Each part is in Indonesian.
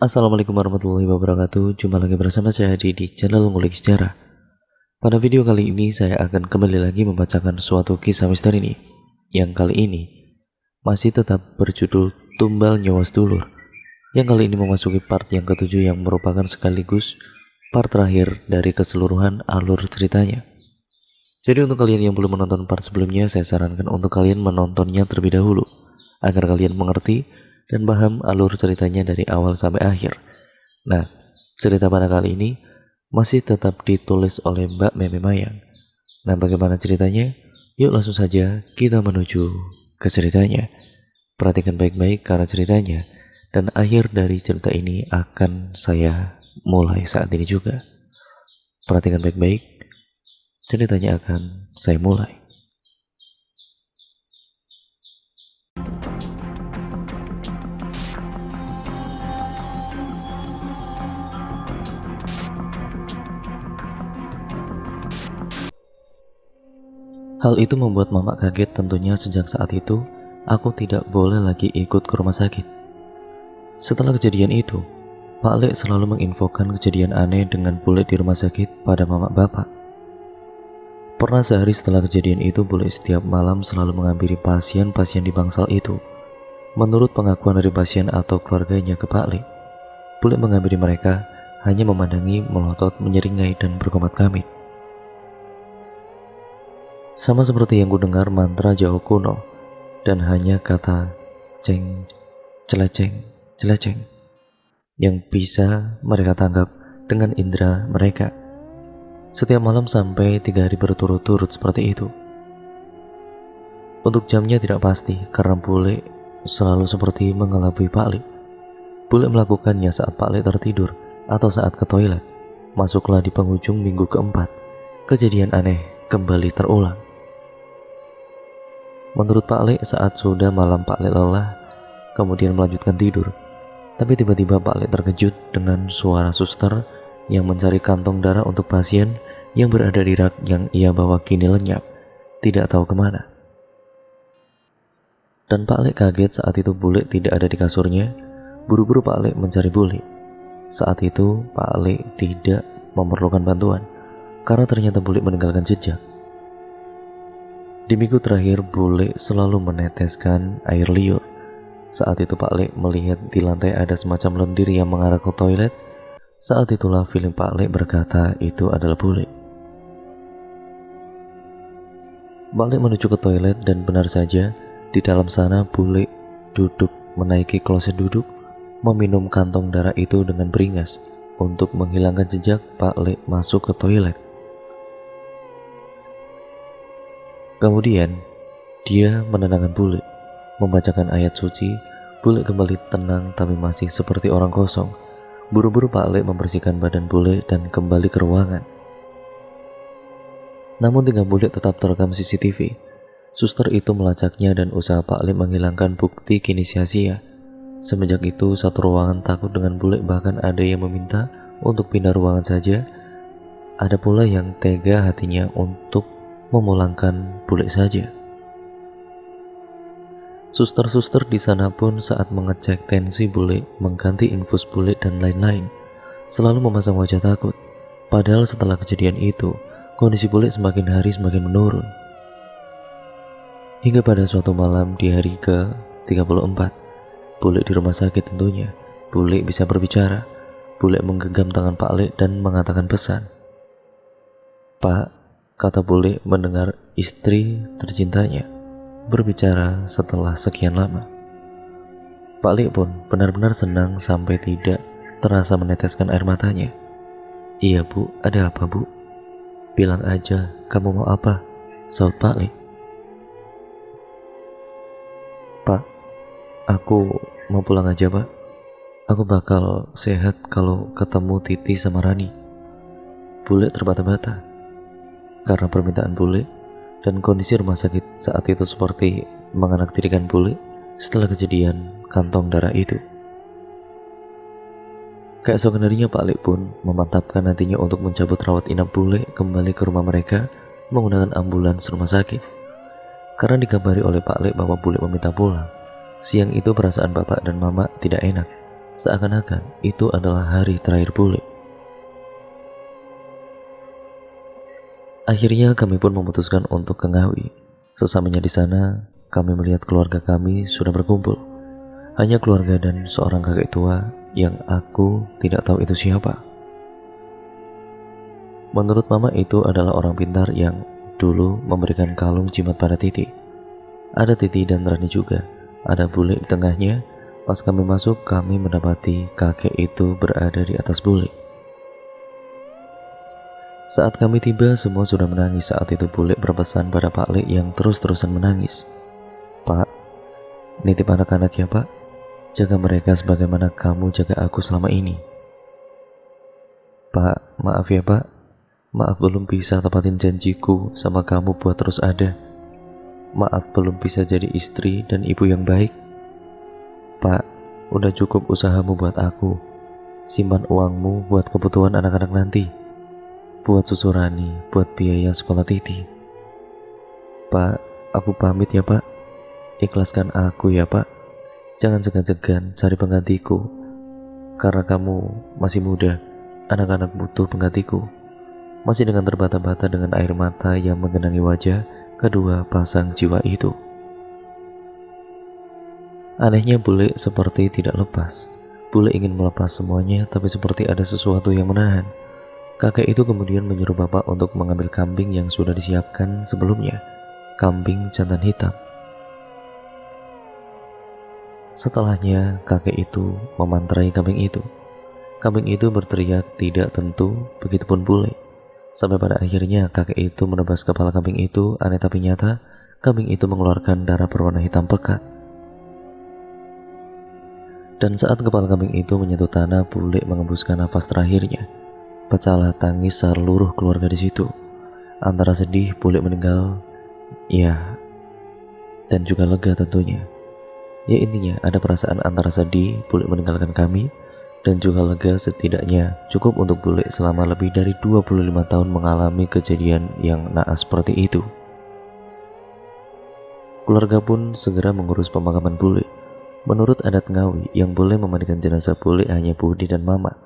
Assalamualaikum warahmatullahi wabarakatuh. Jumpa lagi bersama saya di channel Ngulik Sejarah. Pada video kali ini saya akan kembali lagi membacakan suatu kisah misteri ini, yang kali ini masih tetap berjudul Tumbal Nyawa Sedulur, yang kali ini memasuki part yang ketujuh yang merupakan sekaligus part terakhir dari keseluruhan alur ceritanya. Jadi untuk kalian yang belum menonton part sebelumnya, saya sarankan untuk kalian menontonnya terlebih dahulu agar kalian mengerti dan paham alur ceritanya dari awal sampai akhir. Nah, cerita pada kali ini masih tetap ditulis oleh Mbak Meme Mayang. Nah, bagaimana ceritanya? Yuk langsung saja kita menuju ke ceritanya. Perhatikan baik-baik karena ceritanya, dan akhir dari cerita ini akan saya mulai saat ini juga. Perhatikan baik-baik, ceritanya akan saya mulai. Hal itu membuat Mama kaget tentunya. Sejak saat itu, aku tidak boleh lagi ikut ke rumah sakit. Setelah kejadian itu, Pak Lek selalu menginfokan kejadian aneh dengan bule di rumah sakit pada Mama Bapak. Pernah sehari setelah kejadian itu, bule setiap malam selalu menghampiri pasien-pasien di bangsal itu. Menurut pengakuan dari pasien atau keluarganya ke Pak Lek, bule menghampiri mereka hanya memandangi, melotot, menyeringai, dan berkomat kamit. Sama seperti yang kudengar mantra Jawa kuno, dan hanya kata ceng, celeceng, celeceng yang bisa mereka tangkap dengan indera mereka. Setiap malam sampai 3 hari berturut-turut seperti itu. Untuk jamnya tidak pasti karena bule selalu seperti mengelabui Pak Lek. Bule melakukannya saat Pak Lek tertidur atau saat ke toilet. Masuklah di penghujung minggu keempat, kejadian aneh kembali terulang. Menurut Pak Lek, saat sudah malam Pak Lek lelah, kemudian melanjutkan tidur. Tapi tiba-tiba Pak Lek terkejut dengan suara suster yang mencari kantong darah untuk pasien yang berada di rak yang ia bawa kini lenyap, tidak tahu kemana. Dan Pak Lek kaget saat itu bule tidak ada di kasurnya. Buru-buru Pak Lek mencari bule. Saat itu Pak Lek tidak memerlukan bantuan karena ternyata bule meninggalkan jejak. Di minggu terakhir, bule selalu meneteskan air liur. Saat itu Pak Lek melihat di lantai ada semacam lendir yang mengarah ke toilet. Saat itulah feeling Pak Lek berkata itu adalah bule. Pak Lek menuju ke toilet dan benar saja, di dalam sana bule duduk menaiki kloset duduk, meminum kantong darah itu dengan beringas. Untuk menghilangkan jejak, Pak Lek masuk ke toilet. Kemudian, dia menenangkan bule, membacakan ayat suci. Bule kembali tenang tapi masih seperti orang kosong. Buru-buru Pak Lek membersihkan badan bule dan kembali ke ruangan. Namun tingkah bule tetap terekam CCTV. Suster itu melacaknya dan usaha Pak Lek menghilangkan bukti kini sia-sia. Semenjak itu, satu ruangan takut dengan bule, bahkan ada yang meminta untuk pindah ruangan saja. Ada pula yang tega hatinya untuk memulangkan bule saja. Suster-suster di sana pun saat mengecek tensi bule, mengganti infus bule dan lain-lain, selalu memasang wajah takut. Padahal setelah kejadian itu, kondisi bule semakin hari semakin menurun. Hingga pada suatu malam di hari ke-34, bule di rumah sakit tentunya, bule bisa berbicara. Bule menggenggam tangan Pak Lek dan mengatakan pesan. "Pak," kata bule mendengar istri tercintanya berbicara setelah sekian lama. Pak Lek pun benar-benar senang sampai tidak terasa meneteskan air matanya. "Iya Bu, ada apa Bu?" "Bilang aja, kamu mau apa?" saut Pak Lek. "Pak, aku mau pulang aja Pak. Aku bakal sehat kalau ketemu Titi sama Rani." Bule terbata-bata karena permintaan bule dan kondisi rumah sakit saat itu seperti menganaktirikan bule setelah kejadian kantong darah itu. Keesokan harinya Pak Lek pun memantapkan nantinya untuk mencabut rawat inap bule kembali ke rumah mereka menggunakan ambulans rumah sakit. Karena dikabari oleh Pak Lek bahwa bule meminta pulang, siang itu perasaan bapak dan mama tidak enak. seakan-akan itu adalah hari terakhir bule. Akhirnya kami pun memutuskan untuk ke Ngawi. Sesamanya di sana, kami melihat keluarga kami sudah berkumpul. Hanya keluarga dan seorang kakek tua yang aku tidak tahu itu siapa. Menurut mama itu adalah orang pintar yang dulu memberikan kalung jimat pada Titi. Ada Titi dan Rani juga. Ada bule di tengahnya. Pas kami masuk, kami mendapati kakek itu berada di atas bule. Saat kami tiba, semua sudah menangis. Saat itu bule berpesan pada Pak Lek yang terus-terusan menangis. "Pak, nitip anak-anak ya Pak. Jaga mereka sebagaimana kamu jaga aku selama ini." "Pak, maaf ya Pak. Maaf belum bisa tepatin janjiku sama kamu buat terus ada. Maaf belum bisa jadi istri dan ibu yang baik. Pak, udah cukup usahamu buat aku. Simpan uangmu buat kebutuhan anak-anak nanti. Buat susu Rani, buat biaya sekolah Titi. Pak, aku pamit ya Pak. Ikhlaskan aku ya Pak. Jangan segan-segan cari penggantiku. Karena kamu masih muda, anak-anak butuh penggantiku." Masih dengan terbata-bata dengan air mata yang menggenangi wajah kedua pasang jiwa itu. Anehnya bule seperti tidak lepas. Bule ingin melepas semuanya, tapi seperti ada sesuatu yang menahan. Kakek itu kemudian menyuruh bapak untuk mengambil kambing yang sudah disiapkan sebelumnya. Kambing jantan hitam. Setelahnya, kakek itu memantrai kambing itu. Kambing itu berteriak tidak tentu, begitupun bule. Sampai pada akhirnya kakek itu menebas kepala kambing itu. Aneh tapi nyata, kambing itu mengeluarkan darah berwarna hitam pekat. Dan saat kepala kambing itu menyentuh tanah, bule mengembuskan nafas terakhirnya. Pecahlah tangis seluruh keluarga di situ. Antara sedih bule meninggal, ya, dan juga lega tentunya. Ya intinya ada perasaan antara sedih bule meninggalkan kami dan juga lega, setidaknya cukup untuk bule selama lebih dari 25 tahun mengalami kejadian yang naas seperti itu. Keluarga pun segera mengurus pemakaman bule. Menurut adat Ngawi, yang boleh memandikan jenazah bule hanya Budi dan Mama,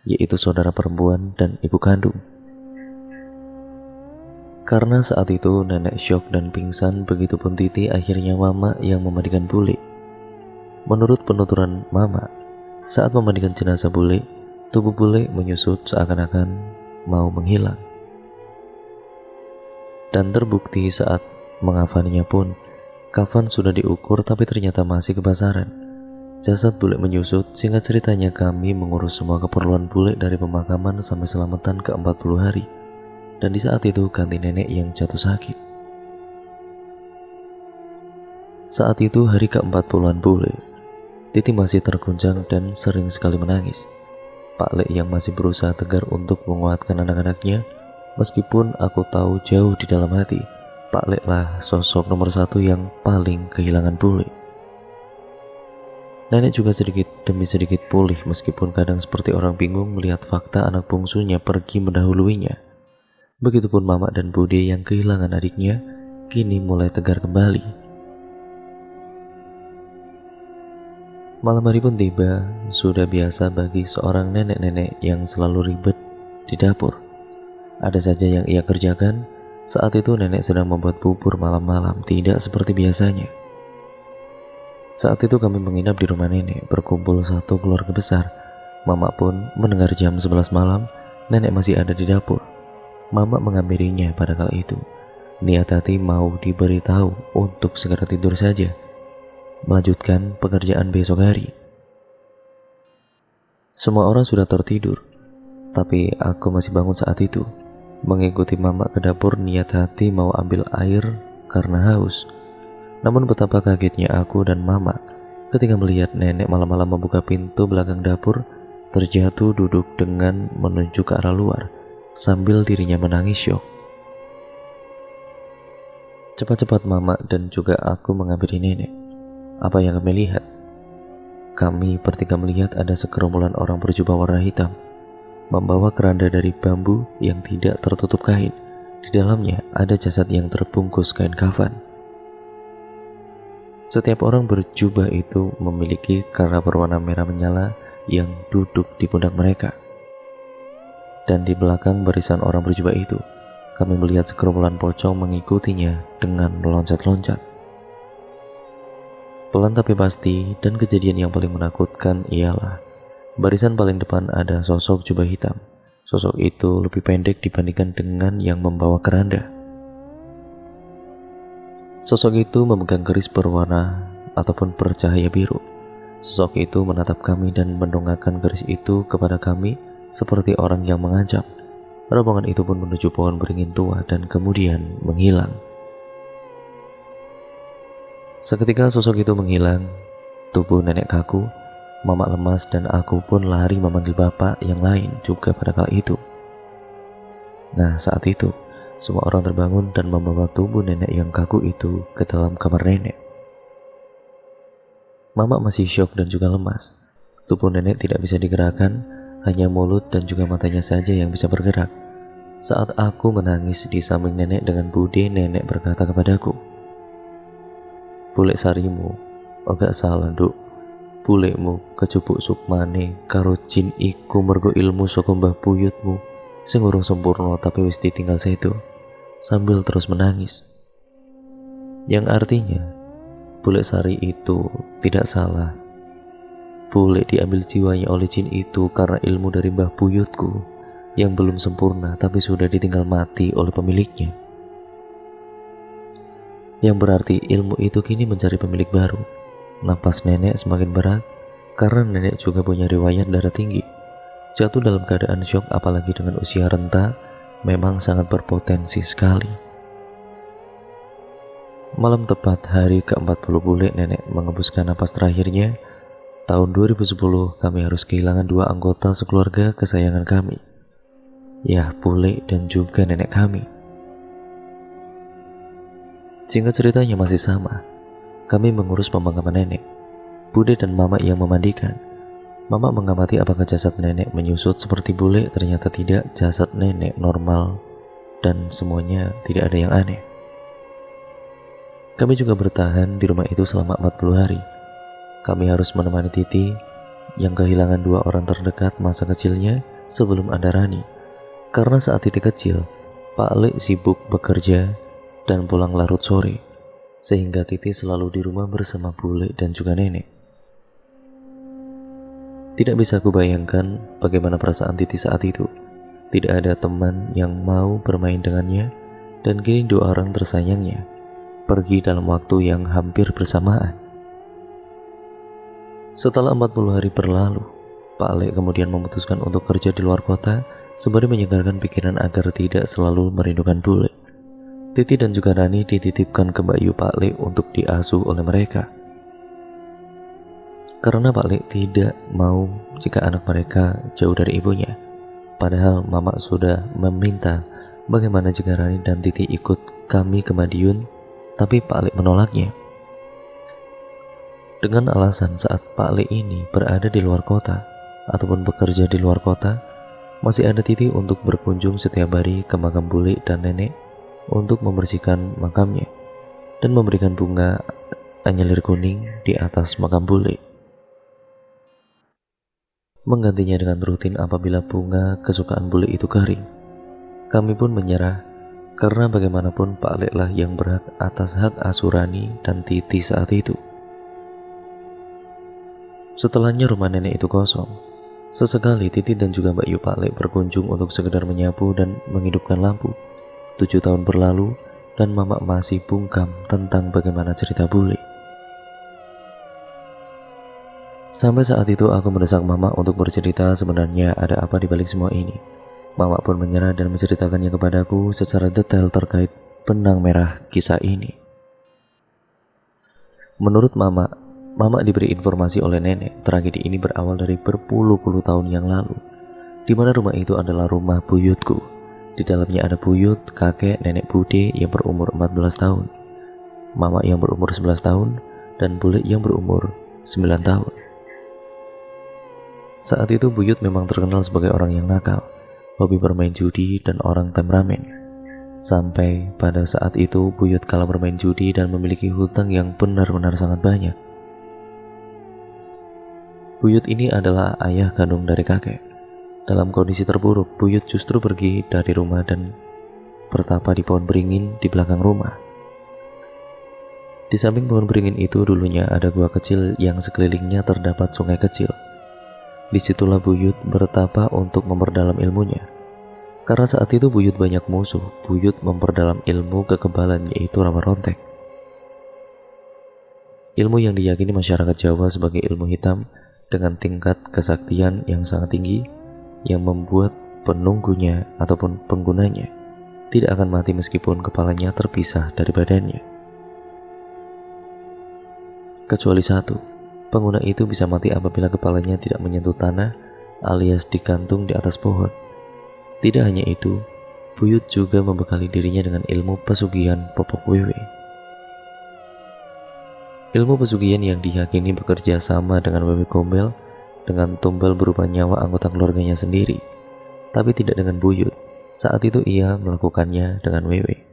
yaitu saudara perempuan dan ibu kandung. Karena saat itu nenek syok dan pingsan, begitupun Titi. Akhirnya Mama yang memandikan bule. Menurut penuturan Mama, saat memandikan jenazah bule, tubuh bule menyusut seakan-akan mau menghilang. Dan terbukti saat mengafaninya pun, kafan sudah diukur tapi ternyata masih kebasaran. Jasad bule menyusut. Singkat ceritanya, kami mengurus semua keperluan bule dari pemakaman sampai selamatan ke 40 hari. Dan di saat itu ganti nenek yang jatuh sakit. Saat itu hari ke-40-an bule. Titi masih terguncang dan sering sekali menangis. Pak Lek yang masih berusaha tegar untuk menguatkan anak-anaknya. Meskipun aku tahu jauh di dalam hati, Pak Lek lah sosok nomor satu yang paling kehilangan bule. Nenek juga sedikit demi sedikit pulih, meskipun kadang seperti orang bingung melihat fakta anak bungsunya pergi mendahuluinya. Begitupun Mama dan Bude yang kehilangan adiknya, kini mulai tegar kembali. Malam hari pun tiba. Sudah biasa bagi seorang nenek-nenek yang selalu ribet di dapur. Ada saja yang ia kerjakan. Saat itu nenek sedang membuat bubur malam-malam, tidak seperti biasanya. Saat itu kami menginap di rumah nenek, berkumpul satu keluarga besar. Mama pun mendengar jam 11 malam, nenek masih ada di dapur. Mama menghampirinya pada kala itu. Niat hati mau diberitahu untuk segera tidur saja, melanjutkan pekerjaan besok hari. Semua orang sudah tertidur, tapi aku masih bangun saat itu. Mengikuti Mama ke dapur, niat hati mau ambil air karena haus. Namun betapa kagetnya aku dan Mama ketika melihat nenek malam-malam membuka pintu belakang dapur, terjatuh duduk dengan menunjuk ke arah luar, sambil dirinya menangis syok. Cepat-cepat Mama dan juga aku menghampiri nenek. Apa yang kami lihat? Kami bertiga melihat ada segerombolan orang berjubah warna hitam, membawa keranda dari bambu yang tidak tertutup kain. Di dalamnya ada jasad yang terbungkus kain kafan. Setiap orang berjubah itu memiliki kara berwarna merah menyala yang duduk di pundak mereka. Dan di belakang barisan orang berjubah itu, kami melihat segerombolan pocong mengikutinya dengan meloncat-loncat. Pelan tapi pasti, dan kejadian yang paling menakutkan ialah barisan paling depan ada sosok jubah hitam. Sosok itu lebih pendek dibandingkan dengan yang membawa keranda. Sosok itu memegang keris berwarna ataupun bercahaya biru. Sosok itu menatap kami dan mendongakkan keris itu kepada kami seperti orang yang mengancam. Rombongan itu pun menuju pohon beringin tua dan kemudian menghilang. Seketika sosok itu menghilang, tubuh nenek kaku, mama lemas, dan aku pun lari memanggil bapak yang lain juga pada kala itu. Nah, saat itu semua orang terbangun dan membawa tubuh nenek yang kaku itu ke dalam kamar nenek. Mama masih syok dan juga lemas. Tubuh nenek tidak bisa digerakkan, hanya mulut dan juga matanya saja yang bisa bergerak. Saat aku menangis di samping nenek dengan bude, nenek berkata kepadaku, "Bulek sarimu, agak salah nduk. Bulekmu kejupuk sukmane karo jin iku mergo ilmu saka mbah buyutmu sing urung sempurna tapi wis ditinggal sedo," sambil terus menangis. Yang artinya, Bulek Sari itu tidak salah. Bulek diambil jiwanya oleh jin itu karena ilmu dari mbah buyutku yang belum sempurna tapi sudah ditinggal mati oleh pemiliknya. Yang berarti ilmu itu kini mencari pemilik baru. Napas nenek semakin berat karena nenek juga punya riwayat darah tinggi. Jatuh dalam keadaan syok apalagi dengan usia renta memang sangat berpotensi sekali. Malam tepat hari ke-40 Bulek nenek mengembuskan napas terakhirnya. Tahun 2010 kami harus kehilangan dua anggota sekeluarga kesayangan kami, ya Bulek dan juga nenek kami. Singkat ceritanya masih sama. Kami mengurus pemakaman nenek, Bude dan mama yang memandikan. Mama mengamati apakah jasad nenek menyusut seperti Bulek. Ternyata tidak, jasad nenek normal dan semuanya tidak ada yang aneh. Kami juga bertahan di rumah itu selama 40 hari. Kami harus menemani Titi yang kehilangan dua orang terdekat masa kecilnya sebelum ada Rani. Karena saat Titi kecil, Pak Lek sibuk bekerja dan pulang larut sore, sehingga Titi selalu di rumah bersama Bulek dan juga nenek. Tidak bisa aku bayangkan bagaimana perasaan Titi saat itu. Tidak ada teman yang mau bermain dengannya, dan kini dua orang tersayangnya pergi dalam waktu yang hampir bersamaan. Setelah 40 hari berlalu, Pak Lek kemudian memutuskan untuk kerja di luar kota sembari menyegarkan pikiran agar tidak selalu merindukan Bulek. Titi dan juga Rani dititipkan ke Bayu Pak Lek untuk diasuh oleh mereka. Karena Pak Lek tidak mau jika anak mereka jauh dari ibunya. Padahal Mama sudah meminta bagaimana jika Rani dan Titi ikut kami ke Madiun, tapi Pak Lek menolaknya. Dengan alasan saat Pak Lek ini berada di luar kota ataupun bekerja di luar kota, masih ada Titi untuk berkunjung setiap hari ke makam Bulek dan nenek untuk membersihkan makamnya dan memberikan bunga anyelir kuning di atas makam Bulek. Menggantinya dengan rutin apabila bunga kesukaan Bulek itu kering. Kami pun menyerah karena bagaimanapun Pak Lek lah yang berhak atas hak asuh Rani dan Titi saat itu. Setelahnya rumah nenek itu kosong. Sesekali Titi dan juga Mbak Yu Pak Lek berkunjung untuk sekedar menyapu dan menghidupkan lampu. 7 tahun berlalu dan Mama masih bungkam tentang bagaimana cerita Bulek. Sampai saat itu aku mendesak Mama untuk bercerita sebenarnya ada apa di balik semua ini. Mama pun menyerah dan menceritakannya kepadaku secara detail terkait benang merah kisah ini. Menurut Mama diberi informasi oleh nenek tragedi ini berawal dari berpuluh-puluh tahun yang lalu, di mana rumah itu adalah rumah buyutku. Di dalamnya ada buyut, kakek, nenek Bude yang berumur 14 tahun, Mama yang berumur 11 tahun, dan Bulek yang berumur 9 tahun. Saat itu buyut memang terkenal sebagai orang yang nakal, hobi bermain judi, dan orang temperamen. Sampai pada saat itu buyut kalah bermain judi dan memiliki hutang yang benar-benar sangat banyak. Buyut ini adalah ayah kandung dari kakek. Dalam kondisi terburuk, Buyut justru pergi dari rumah dan bertapa di pohon beringin di belakang rumah. Di samping pohon beringin itu dulunya ada gua kecil yang sekelilingnya terdapat sungai kecil. Disitulah Buyut bertapa untuk memperdalam ilmunya. Karena saat itu Buyut banyak musuh, Buyut memperdalam ilmu kekebalan yaitu rawa rontek. Ilmu yang diyakini masyarakat Jawa sebagai ilmu hitam dengan tingkat kesaktian yang sangat tinggi yang membuat penunggunya ataupun penggunanya tidak akan mati meskipun kepalanya terpisah dari badannya. Kecuali satu, pengguna itu bisa mati apabila kepalanya tidak menyentuh tanah alias digantung di atas pohon. Tidak hanya itu, Buyut juga membekali dirinya dengan ilmu pesugihan Popok Wewe. Ilmu pesugihan yang diyakini bekerja sama dengan Wewe Gombel dengan tumbal berupa nyawa anggota keluarganya sendiri, tapi tidak dengan Buyut. Saat itu ia melakukannya dengan Wewe.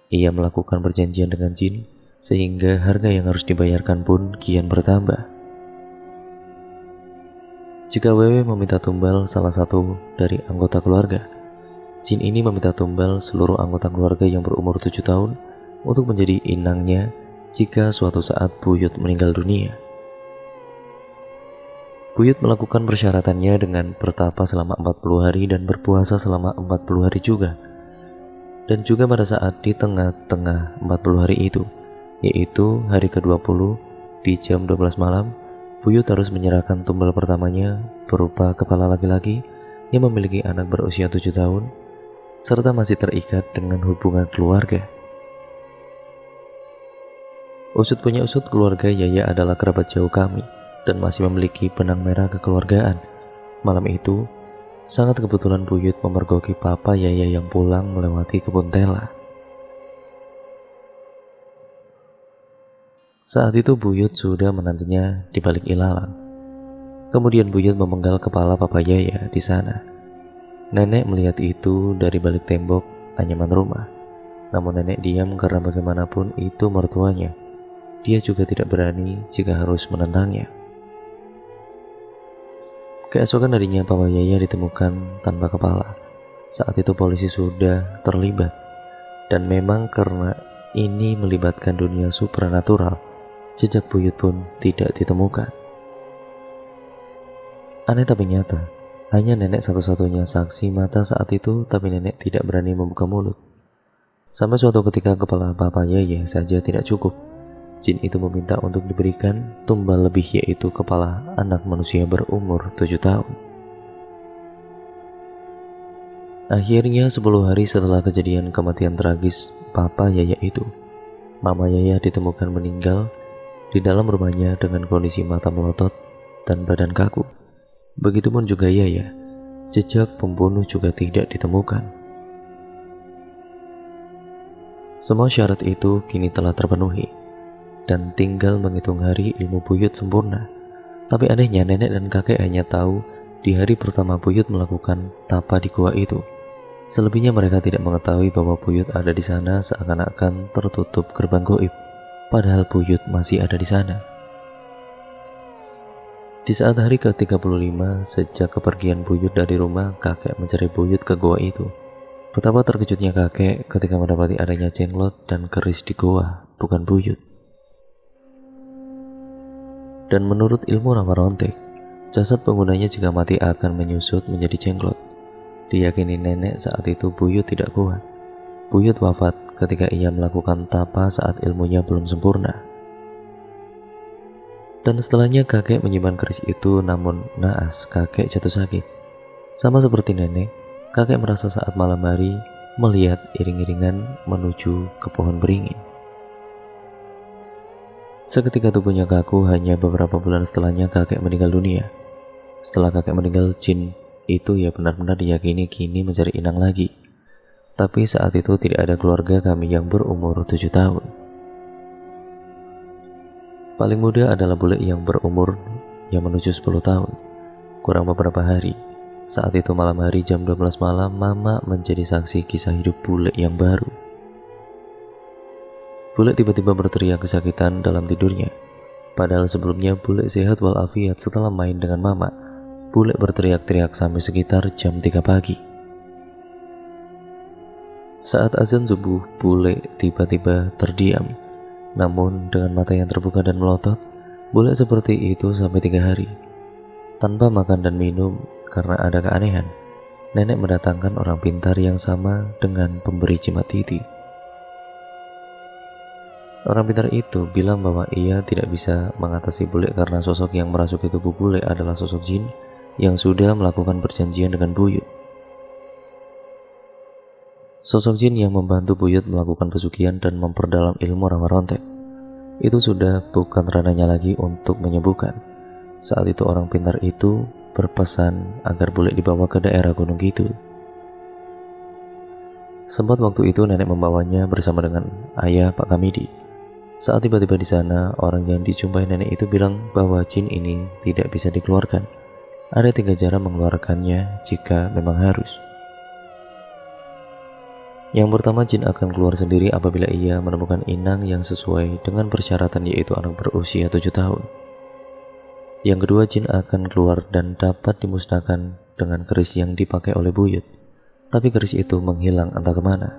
Ia melakukan perjanjian dengan jin, sehingga harga yang harus dibayarkan pun kian bertambah. Jika Wewe meminta tumbal salah satu dari anggota keluarga, jin ini meminta tumbal seluruh anggota keluarga yang berumur 7 tahun untuk menjadi inangnya jika suatu saat Buyut meninggal dunia. Buyut melakukan persyaratannya dengan bertapa selama 40 hari dan berpuasa selama 40 hari juga. Dan juga pada saat di tengah-tengah 40 hari itu, yaitu hari ke-20 di jam 12 malam, Buyut harus menyerahkan tumbal pertamanya berupa kepala laki-laki yang memiliki anak berusia 7 tahun, serta masih terikat dengan hubungan keluarga. Usut punya usut, keluarga Yaya adalah kerabat jauh kami dan masih memiliki benang merah kekeluargaan. Malam itu, sangat kebetulan Buyut memergoki papa Yaya yang pulang melewati kebun tela. Saat itu Buyut sudah menantinya di balik ilalang. Kemudian Buyut memenggal kepala papa Yaya di sana. Nenek melihat itu dari balik tembok anyaman rumah. Namun nenek diam karena bagaimanapun itu mertuanya. Dia juga tidak berani jika harus menentangnya. Keesokan harinya papa Yaya ditemukan tanpa kepala. Saat itu polisi sudah terlibat. Dan memang karena ini melibatkan dunia supranatural, jejak Buyut pun tidak ditemukan. Aneh tapi nyata, hanya nenek satu-satunya saksi mata saat itu, tapi nenek tidak berani membuka mulut. Sampai suatu ketika kepala papa Yaya saja tidak cukup. Jin itu meminta untuk diberikan tumbal lebih, yaitu kepala anak manusia berumur 7 tahun. Akhirnya 10 hari setelah kejadian kematian tragis papa Yaya itu, mama Yaya ditemukan meninggal di dalam rumahnya dengan kondisi mata melotot dan badan kaku. Begitupun juga Yaya, jejak pembunuh juga tidak ditemukan. Semua syarat itu kini telah terpenuhi dan tinggal menghitung hari ilmu Buyut sempurna. Tapi anehnya nenek dan kakek hanya tahu di hari pertama Buyut melakukan tapa di gua itu. Selebihnya mereka tidak mengetahui bahwa Buyut ada di sana, seakan-akan tertutup gerbang goib, padahal Buyut masih ada di sana. Di saat hari ke-35 sejak kepergian Buyut dari rumah, kakek mencari Buyut ke goa itu. Betapa terkejutnya kakek ketika mendapati adanya jenglot dan keris di goa, bukan Buyut. Dan menurut ilmu rawa rontek, jasad penggunanya jika mati akan menyusut menjadi jenglot. Diyakini nenek saat itu Buyut tidak kuat. Buyut wafat ketika ia melakukan tapa saat ilmunya belum sempurna. Dan setelahnya kakek menyimpan keris itu, namun naas kakek jatuh sakit. Sama seperti nenek, kakek merasa saat malam hari melihat iring-iringan menuju ke pohon beringin. Seketika tubuhnya kaku, hanya beberapa bulan setelahnya kakek meninggal dunia. Setelah kakek meninggal, jin itu ya benar-benar diyakini kini mencari inang lagi. Tapi saat itu tidak ada keluarga kami yang berumur 7 tahun. Paling muda adalah bule yang berumur yang menuju 10 tahun. Kurang beberapa hari, saat itu malam hari jam 12 malam, mama menjadi saksi kisah hidup bule yang baru. Bule tiba-tiba berteriak kesakitan dalam tidurnya. Padahal sebelumnya bule sehat walafiat. Setelah main dengan mama, bule berteriak-teriak sampai sekitar jam 3 pagi. Saat azan subuh, bule tiba-tiba terdiam. Namun dengan mata yang terbuka dan melotot, bule seperti itu sampai 3 hari. Tanpa makan dan minum karena ada keanehan, nenek mendatangkan orang pintar yang sama dengan pemberi jimat titi. Orang pintar itu bilang bahwa ia tidak bisa mengatasi bule karena sosok yang merasuki tubuh bule adalah sosok jin yang sudah melakukan perjanjian dengan buyut. Sosok jin yang membantu buyut melakukan pesugihan dan memperdalam ilmu rawa rontek. Itu sudah bukan ranahnya lagi untuk menyembuhkan. Saat itu orang pintar itu berpesan agar bule dibawa ke daerah Gunung Kidul. Sempat waktu itu nenek membawanya bersama dengan ayah Pak Kamidi. Saat tiba-tiba di sana, orang yang dijumpai nenek itu bilang bahwa jin ini tidak bisa dikeluarkan. Ada 3 cara mengeluarkannya jika memang harus. Yang pertama, jin akan keluar sendiri apabila ia menemukan inang yang sesuai dengan persyaratan, yaitu anak berusia 7 tahun. Yang kedua, jin akan keluar dan dapat dimusnahkan dengan keris yang dipakai oleh buyut. Tapi keris itu menghilang entah kemana.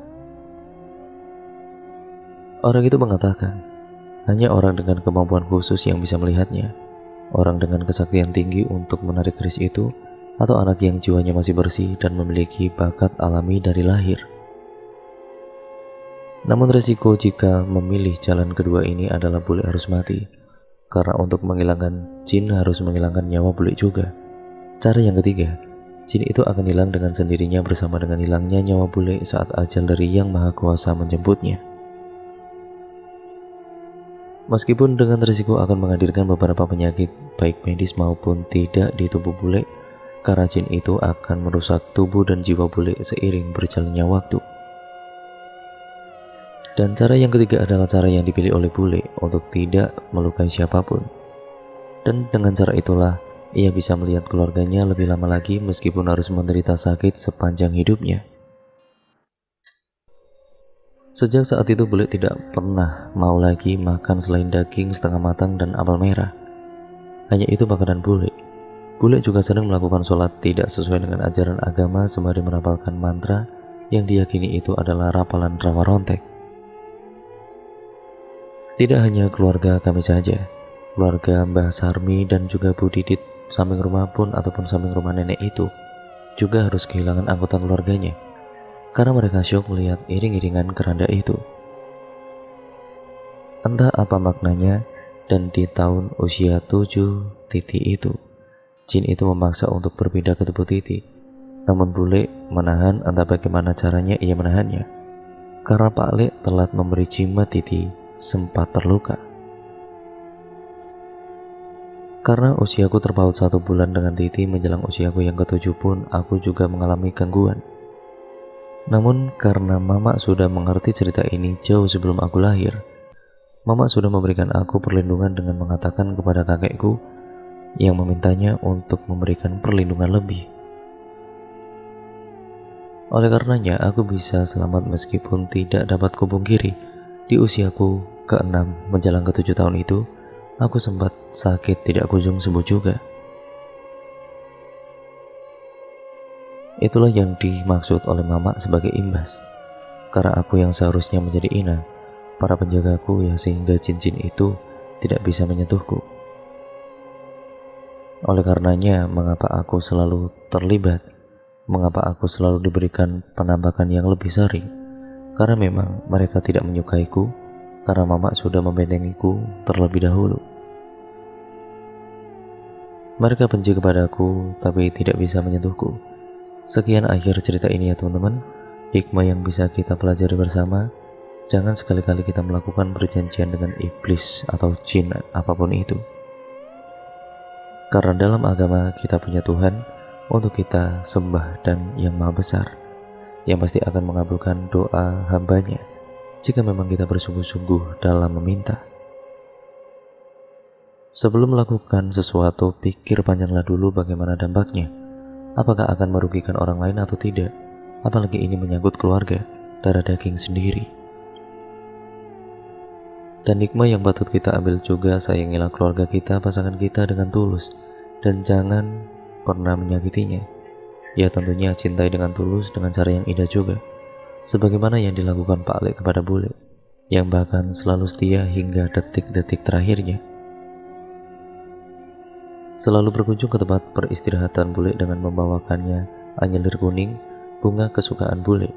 Orang itu mengatakan, hanya orang dengan kemampuan khusus yang bisa melihatnya. Orang dengan kesaktian tinggi untuk menarik keris itu, atau anak yang jiwanya masih bersih dan memiliki bakat alami dari lahir. Namun resiko jika memilih jalan kedua ini adalah bule harus mati, karena untuk menghilangkan jin harus menghilangkan nyawa bule juga. Cara yang ketiga, jin itu akan hilang dengan sendirinya bersama dengan hilangnya nyawa bule saat ajal dari Yang Maha Kuasa menjemputnya. Meskipun dengan risiko akan menghadirkan beberapa penyakit baik medis maupun tidak di tubuh bule, karena jin itu akan merusak tubuh dan jiwa bule seiring berjalannya waktu. Dan cara yang ketiga adalah cara yang dipilih oleh bule untuk tidak melukai siapapun. Dan dengan cara itulah ia bisa melihat keluarganya lebih lama lagi meskipun harus menderita sakit sepanjang hidupnya. Sejak saat itu bule tidak pernah mau lagi makan selain daging setengah matang dan apel merah. Hanya itu makanan bule. Bule juga sering melakukan sholat tidak sesuai dengan ajaran agama sembari merapalkan mantra yang diyakini itu adalah rapalan rawa rontek. Tidak hanya keluarga kami saja, keluarga Mbah Sarmi dan juga Bu Didit samping rumah pun ataupun samping rumah nenek itu juga harus kehilangan anggota keluarganya. Karena mereka syok melihat iring-iringan keranda itu. Entah apa maknanya, dan di tahun usia 7 Titi itu, jin itu memaksa untuk berpindah ke tubuh Titi. Namun bule menahan, entah bagaimana caranya ia menahannya. Karena Pak Le telat memberi jimat Titi sempat terluka. Karena usiaku terpaut 1 bulan dengan Titi menjelang usiaku yang ke-7 pun aku juga mengalami gangguan. Namun karena mama sudah mengerti cerita ini jauh sebelum aku lahir, mama sudah memberikan aku perlindungan dengan mengatakan kepada kakekku yang memintanya untuk memberikan perlindungan lebih. Oleh karenanya aku bisa selamat meskipun tidak dapat kupungkiri, di usiaku ke-6 menjelang ke-7 tahun itu, aku sempat sakit tidak kunjung sembuh juga. Itulah yang dimaksud oleh mama sebagai imbas. Karena aku yang seharusnya menjadi inang, para penjagaku yang sehingga jin-jin itu tidak bisa menyentuhku. Oleh karenanya, mengapa aku selalu terlibat? Mengapa aku selalu diberikan penampakan yang lebih sering? Karena memang mereka tidak menyukaiku, karena mama sudah membentengiku terlebih dahulu. Mereka benci kepadaku, tapi tidak bisa menyentuhku. Sekian akhir cerita ini ya teman-teman. Hikmah yang bisa kita pelajari bersama, jangan sekali-kali kita melakukan perjanjian dengan iblis atau jin apapun itu. Karena dalam agama kita punya Tuhan untuk kita sembah dan yang maha besar, yang pasti akan mengabulkan doa hambanya jika memang kita bersungguh-sungguh dalam meminta. Sebelum melakukan sesuatu, pikir panjanglah dulu bagaimana dampaknya. Apakah akan merugikan orang lain atau tidak? Apalagi ini menyangkut keluarga, darah daging sendiri. Dan hikmah yang patut kita ambil juga, sayangilah keluarga kita, pasangan kita dengan tulus, dan jangan pernah menyakitinya. Ya tentunya cintai dengan tulus dengan cara yang indah juga, sebagaimana yang dilakukan Pak Alek kepada Bule, yang bahkan selalu setia hingga detik-detik terakhirnya. Selalu berkunjung ke tempat peristirahatan Bule dengan membawakannya anyelir kuning, bunga kesukaan Bule.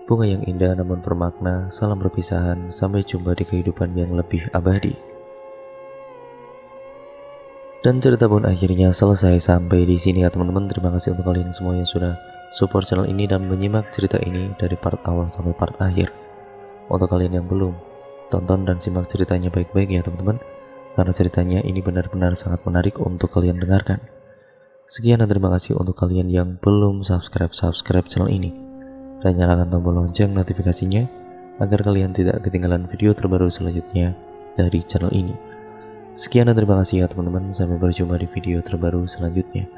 Bunga yang indah namun bermakna salam perpisahan, sampai jumpa di kehidupan yang lebih abadi. Dan cerita pun akhirnya selesai sampai di sini ya teman-teman. Terima kasih untuk kalian semua yang sudah support channel ini dan menyimak cerita ini dari part awal sampai part akhir. Untuk kalian yang belum, tonton dan simak ceritanya baik-baik ya teman-teman, karena ceritanya ini benar-benar sangat menarik untuk kalian dengarkan. Sekian dan terima kasih untuk kalian yang belum subscribe channel ini, dan nyalakan tombol lonceng notifikasinya agar kalian tidak ketinggalan video terbaru selanjutnya dari channel ini. Sekian dan terima kasih ya teman-teman, sampai berjumpa di video terbaru selanjutnya.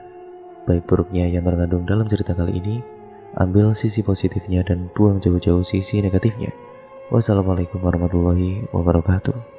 Baik buruknya yang terkandung dalam cerita kali ini, ambil sisi positifnya dan buang jauh-jauh sisi negatifnya. Wassalamualaikum warahmatullahi wabarakatuh.